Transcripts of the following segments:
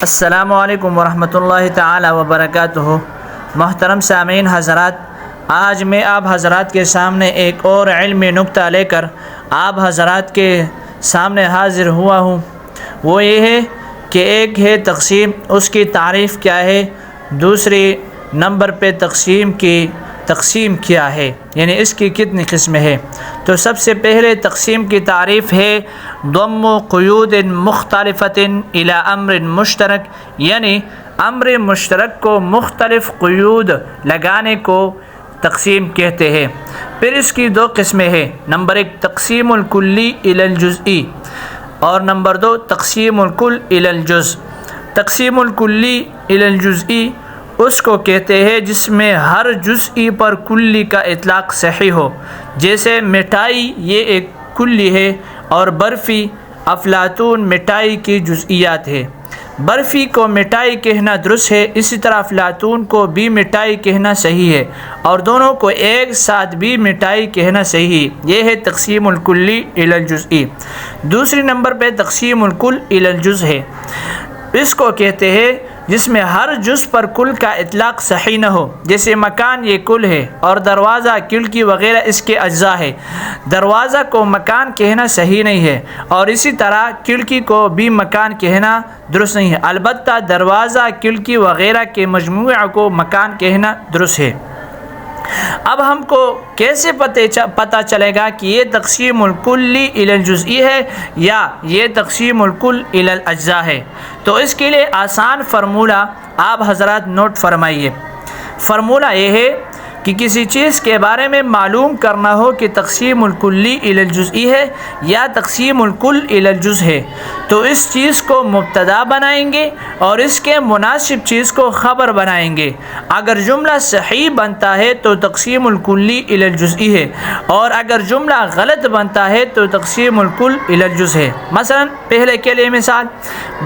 السلام علیکم ورحمۃ اللہ تعالی وبرکاتہ۔ محترم سامعین حضرات، آج میں آپ حضرات کے سامنے ایک اور علمی نکتہ لے کر آپ حضرات کے سامنے حاضر ہوا ہوں۔ وہ یہ ہے کہ ایک ہے تقسیم، اس کی تعریف کیا ہے، دوسری نمبر پہ تقسیم کیا ہے، یعنی اس کی کتنی قسمیں ہیں۔ تو سب سے پہلے تقسیم کی تعریف ہے ضم قیود مختلفۃ الی امر مشترک، یعنی امر مشترک کو مختلف قیود لگانے کو تقسیم کہتے ہیں۔ پھر اس کی دو قسمیں ہیں، نمبر ایک تقسیم الکلی الی الجزئی اور نمبر دو تقسیم الکل الی الجزء۔ تقسیم الکلی الی الجزئی اس کو کہتے ہیں جس میں ہر جزئی پر کلی کا اطلاق صحیح ہو، جیسے مٹھائی یہ ایک کلی ہے اور برفی افلاطون مٹھائی کی جزئیات ہے۔ برفی کو مٹھائی کہنا درست ہے، اسی طرح افلاطون کو بھی مٹھائی کہنا صحیح ہے، اور دونوں کو ایک ساتھ بھی مٹھائی کہنا صحیح ہے۔ یہ ہے تقسیم الکلی الی الجزئی۔ دوسری نمبر پہ تقسیم الکل الی الجزء ہے۔ اس کو کہتے ہیں جس میں ہر جز پر کل کا اطلاق صحیح نہ ہو، جیسے مکان یہ کل ہے اور دروازہ کھڑکی وغیرہ اس کے اجزاء ہے۔ دروازہ کو مکان کہنا صحیح نہیں ہے، اور اسی طرح کھڑکی کو بھی مکان کہنا درست نہیں ہے، البتہ دروازہ کھڑکی وغیرہ کے مجموعہ کو مکان کہنا درست ہے۔ اب ہم کو کیسے پتہ چلے گا کہ یہ تقسیم الکلی الی الجزئی ہے یا یہ تقسیم الکل الی الاجزاء ہے؟ تو اس کے لیے آسان فارمولہ آپ حضرات نوٹ فرمائیے۔ فارمولہ یہ ہے کہ کسی چیز کے بارے میں معلوم کرنا ہو کہ تقسیم الکلی الی الجزئی ہے یا تقسیم الکل الی الجزء ہے، تو اس چیز کو مبتدا بنائیں گے اور اس کے مناسب چیز کو خبر بنائیں گے۔ اگر جملہ صحیح بنتا ہے تو تقسیم الکلی الی الجزئی ہے، اور اگر جملہ غلط بنتا ہے تو تقسیم الکل الی الجزء ہے۔ مثلا پہلے کے لیے مثال،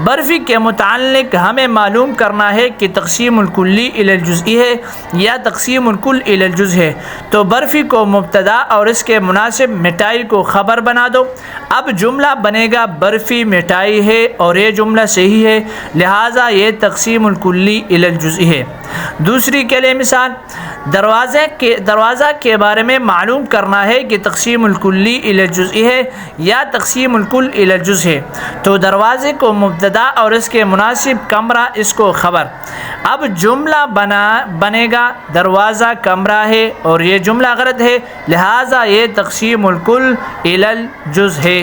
برفی کے متعلق ہمیں معلوم کرنا ہے کہ تقسیم الکلی الی الجزئی ہے یا تقسیم الکل الی الجزء ہے، تو برفی کو مبتدا اور اس کے مناسب مٹھائی کو خبر بنا دو۔ اب جملہ بنے گا برفی مٹھائی ہے، اور یہ جملہ صحیح ہے، لہٰذا یہ تقسیم الکلی الی الجزئی ہے۔ دوسری کے لیے مثال، دروازہ کے بارے میں معلوم کرنا ہے کہ تقسیم الکلی الی الجزئی ہے یا تقسیم الکل الی الجزء ہے، تو دروازے کو مبتدا اور اس کے مناسب کمرہ اس کو خبر۔ اب جملہ بنے گا دروازہ کمرہ ہے، اور یہ جملہ غلط ہے، لہٰذا یہ تقسیم الکل الی الجزء ہے۔